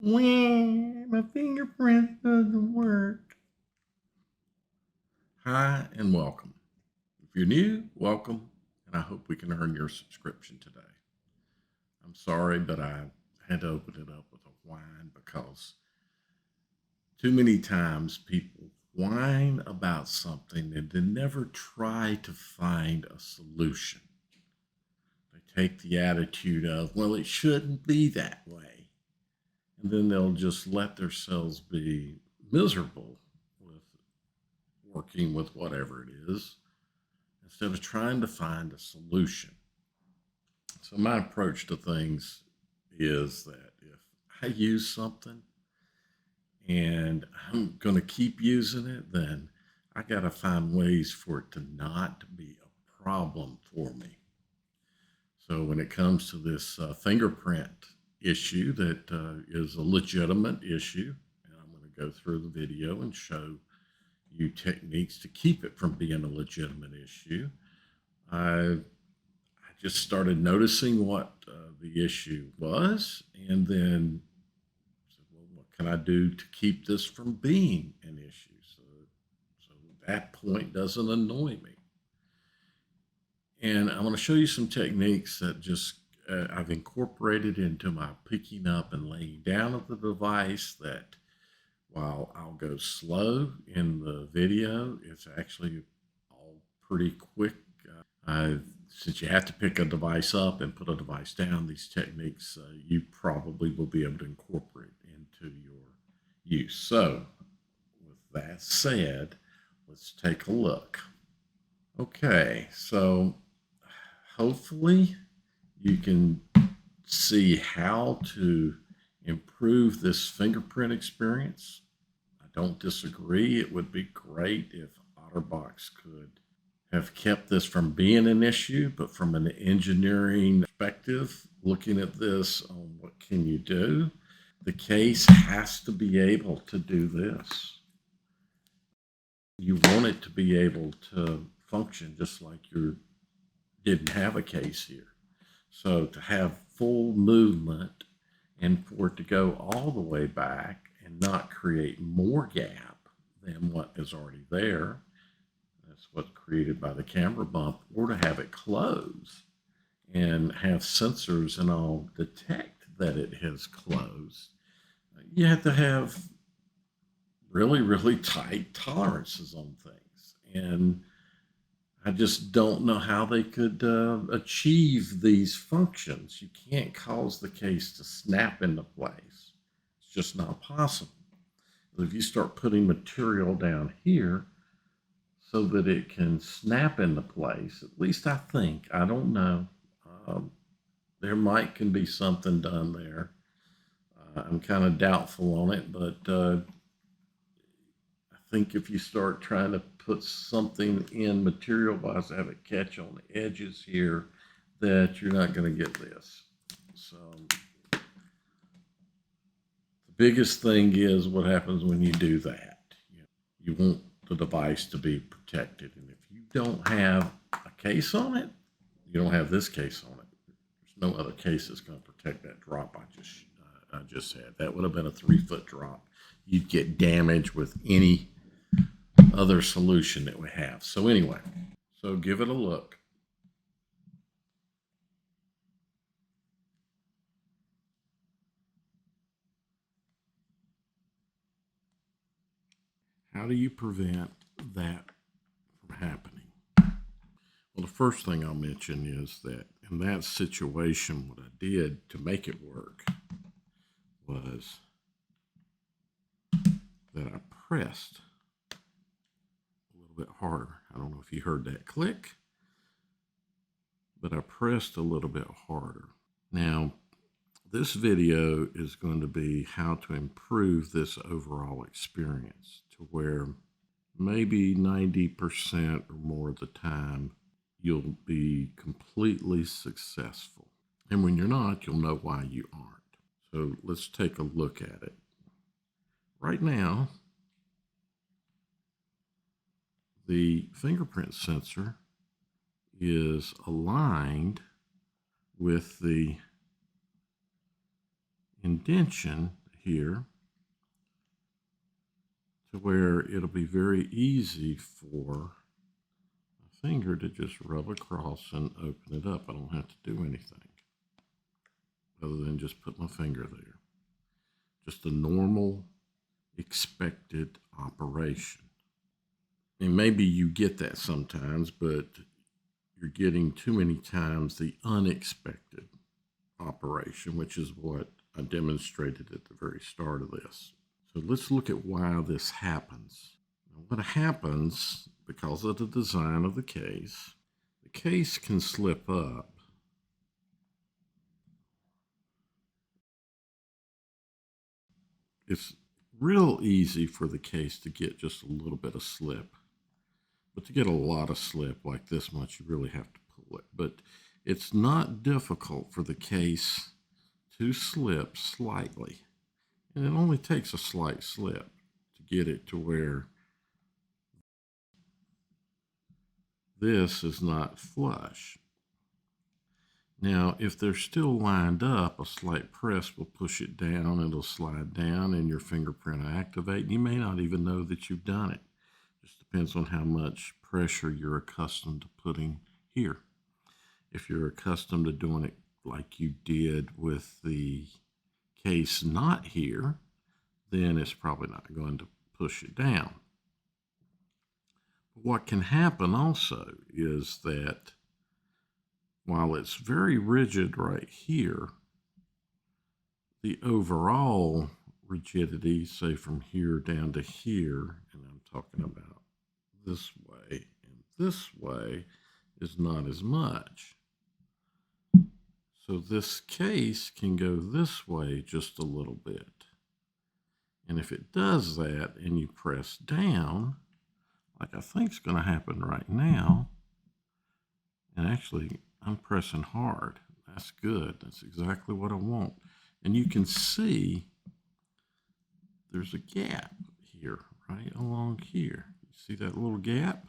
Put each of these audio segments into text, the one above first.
When my fingerprint doesn't work. Hi and welcome. If you're new, welcome, and I hope we can earn your subscription today. I'm sorry, but I had to open it up with a whine because too many times people whine about something and then never try to find a solution. They take the attitude of, well, it shouldn't be that way. And then they'll just let themselves be miserable with working with whatever it is instead of trying to find a solution. So, my approach to things is that if I use something and I'm going to keep using it, then I got to find ways for it to not be a problem for me. So, when it comes to this fingerprint issue that is a legitimate issue, and I'm going to go through the video and show you techniques to keep it from being a legitimate issue. I just started noticing what the issue was, and then said, well, what can I do to keep this from being an issue so that point doesn't annoy me? And I'm going to show you some techniques that just I've incorporated into my picking up and laying down of the device that while I'll go slow in the video, it's actually all pretty quick. Since you have to pick a device up and put a device down, these techniques you probably will be able to incorporate into your use. So, with that said, let's take a look. Okay, so hopefully you can see how to improve this fingerprint experience. I don't disagree. It would be great if Otterbox could have kept this from being an issue, but from an engineering perspective, looking at this on what can you do, the case has to be able to do this. You want it to be able to function just like you didn't have a case here. So to have full movement and for it to go all the way back and not create more gap than what is already there, that's what's created by the camera bump, or to have it close and have sensors and all detect that it has closed. You have to have really, really tight tolerances on things. And I just don't know how they could achieve these functions. You can't cause the case to snap into place. It's just not possible. If you start putting material down here so that it can snap into place, at least I think, I don't know, there can be something done there. I'm kind of doubtful on it, but I think if you start trying to put something in material wise to have it catch on the edges here, that you're not going to get this. So the biggest thing is what happens when you do that. You want the device to be protected. And if you don't have a case on it, you don't have this case on it. There's no other case that's going to protect that drop I just had. That would have been a 3-foot drop. You'd get damage with any other solution that we have. So anyway, so give it a look. How do you prevent that from happening? Well, the first thing I'll mention is that in that situation, what I did to make it work was that I pressed a little bit harder. I don't know if you heard that click, but I pressed a little bit harder. Now, this video is going to be how to improve this overall experience to where maybe 90% or more of the time you'll be completely successful. And when you're not, you'll know why you aren't. So let's take a look at it. Right now, the fingerprint sensor is aligned with the indentation here to where it'll be very easy for a finger to just rub across and open it up. I don't have to do anything other than just put my finger there. Just a normal, expected operation. And maybe you get that sometimes, but you're getting too many times the unexpected operation, which is what I demonstrated at the very start of this. So let's look at why this happens. Now, what happens, because of the design of the case can slip up. It's real easy for the case to get just a little bit of slip. But to get a lot of slip like this much, you really have to pull it. But it's not difficult for the case to slip slightly. And it only takes a slight slip to get it to where this is not flush. Now, if they're still lined up, a slight press will push it down. It'll slide down and your fingerprint will activate. And you may not even know that you've done it. Just depends on how much pressure you're accustomed to putting here. If you're accustomed to doing it like you did with the case not here, then it's probably not going to push it down. But what can happen also is that while it's very rigid right here, the overall rigidity, say from here down to here, and I'm talking about this way and this way, is not as much. So this case can go this way just a little bit. And if it does that and you press down, like I think is going to happen right now, and actually I'm pressing hard. That's good. That's exactly what I want. And you can see there's a gap here, right along here. You see that little gap?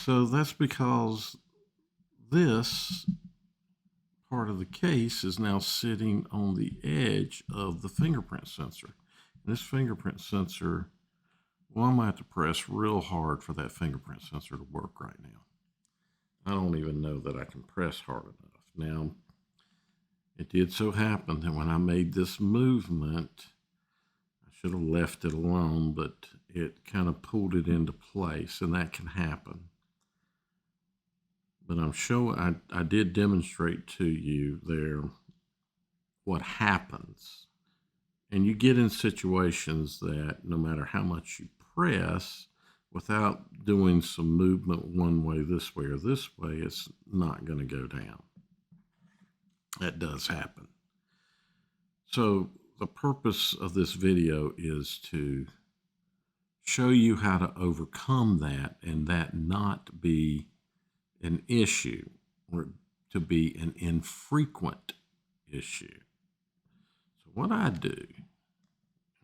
So that's because this part of the case is now sitting on the edge of the fingerprint sensor. And this fingerprint sensor, well, I'm going to have to press real hard for that fingerprint sensor to work right now. I don't even know that I can press hard enough. Now, it did so happen that when I made this movement, I should have left it alone, but it kind of pulled it into place, and that can happen. But I'm showing, I did demonstrate to you there what happens. And you get in situations that no matter how much you press, without doing some movement one way, this way, or this way, it's not going to go down. That does happen. So the purpose of this video is to show you how to overcome that and that not be an issue, or to be an infrequent issue. So what I do,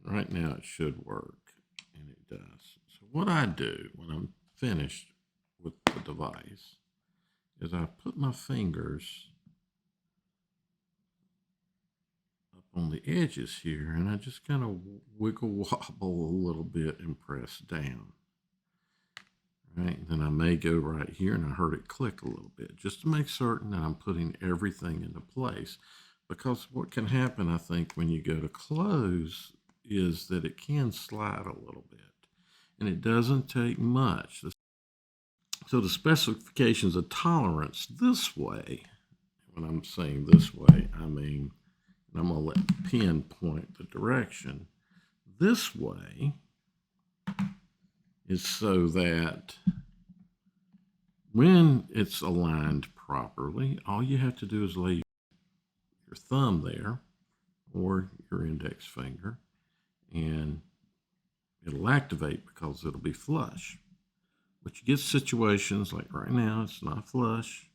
right now it should work, and it does. So what I do when I'm finished with the device is I put my fingers up on the edges here, and I just kind of wiggle wobble a little bit and press down. Right, then I may go right here, and I heard it click a little bit, just to make certain that I'm putting everything into place. Because what can happen, I think, when you go to close is that it can slide a little bit. And it doesn't take much. So the specifications of tolerance this way, when I'm saying this way, I mean, and I'm going to let the pen point the direction. This way is so that when it's aligned properly, all you have to do is lay your thumb there or your index finger, and it'll activate because it'll be flush. But you get situations like right now, it's not flush.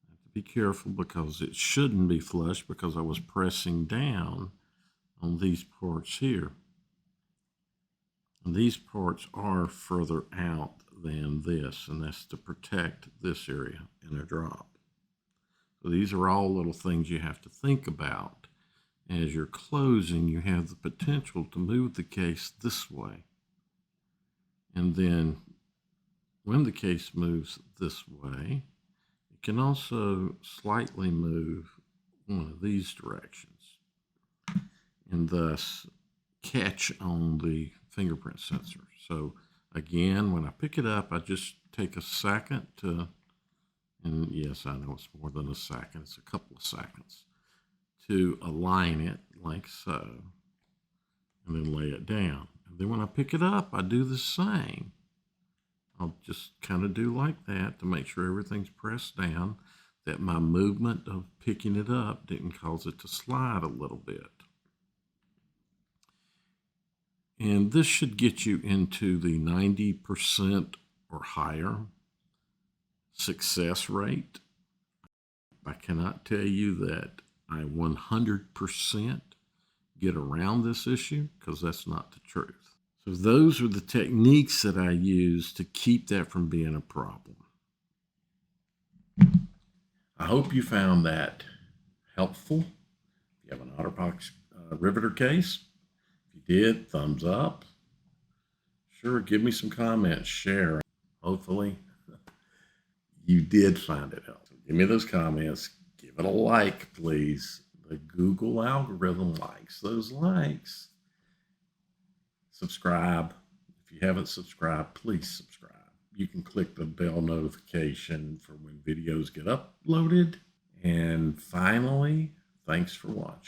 I have to be careful because it shouldn't be flush because I was pressing down on these parts here. And these parts are further out than this, and that's to protect this area in a drop. So these are all little things you have to think about as you're closing, you have the potential to move the case this way. And then when the case moves this way, it can also slightly move one of these directions and thus catch on the fingerprint sensor. So again, when I pick it up, I just take a second to, and yes, I know it's more than a second, it's a couple of seconds, to align it like so, and then lay it down. And then when I pick it up, I do the same. I'll just kind of do like that to make sure everything's pressed down, that my movement of picking it up didn't cause it to slide a little bit. And this should get you into the 90% or higher success rate. I cannot tell you that I 100% get around this issue, because that's not the truth. So those are the techniques that I use to keep that from being a problem. I hope you found that helpful. If you have an Otterbox Riveter case, if you did, thumbs up. Sure, give me some comments, share. Hopefully you did find it helpful. Give me those comments. Give it a like, please. The Google algorithm likes those likes. Subscribe. If you haven't subscribed, please subscribe. You can click the bell notification for when videos get uploaded. And finally, thanks for watching.